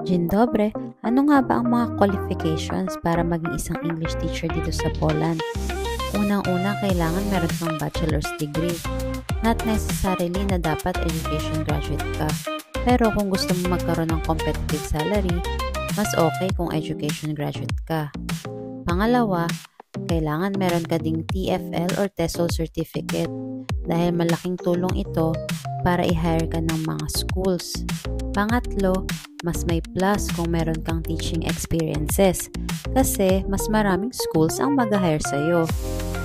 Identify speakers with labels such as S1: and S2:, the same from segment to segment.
S1: Dzień dobry, ano nga ba ang mga qualifications para maging isang English teacher dito sa Poland? Unang-una, kailangan meron kang bachelor's degree. Not necessarily na dapat education graduate ka. Pero kung gusto mo magkaroon ng competitive salary, mas okay kung education graduate ka. Pangalawa, kailangan meron ka ding TFL or TESOL certificate dahil malaking tulong ito para i-hire ka ng mga schools. Pangatlo, mas may plus kung meron kang teaching experiences kasi mas maraming schools ang mag-hire sa'yo.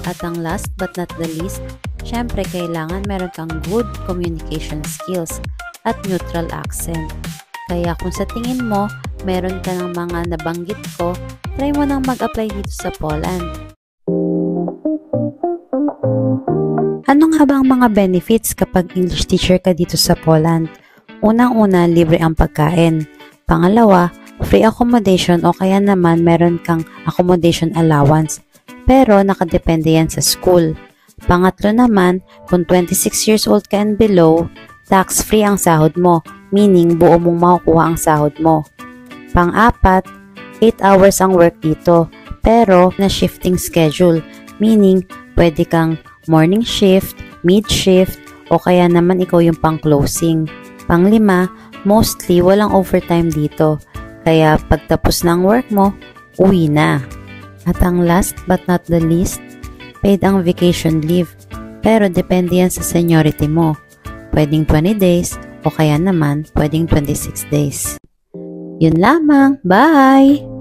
S1: At ang last but not the least, syempre kailangan meron kang good communication skills at neutral accent. Kaya kung sa tingin mo, meron ka ng mga nabanggit ko, try mo nang mag-apply dito sa Poland. Ano nga ba ang mga benefits kapag English teacher ka dito sa Poland? Unang-una, libre ang pagkain. Pangalawa, free accommodation o kaya naman meron kang accommodation allowance. Pero nakadepende yan sa school. Pangatlo naman, kung 26 years old ka and below, tax-free ang sahod mo, meaning buo mong makukuha ang sahod mo. Pang-apat, 8 hours ang work dito, pero na shifting schedule, meaning pwede kang morning shift, mid shift, o kaya naman ikaw yung pang-closing. Pang-lima, mostly walang overtime dito, kaya pagtapos ng work mo, uwi na. At ang last but not the least, paid ang vacation leave, pero depende yan sa seniority mo. Pwedeng 20 days o kaya naman pwedeng 26 days. Yun lamang, bye!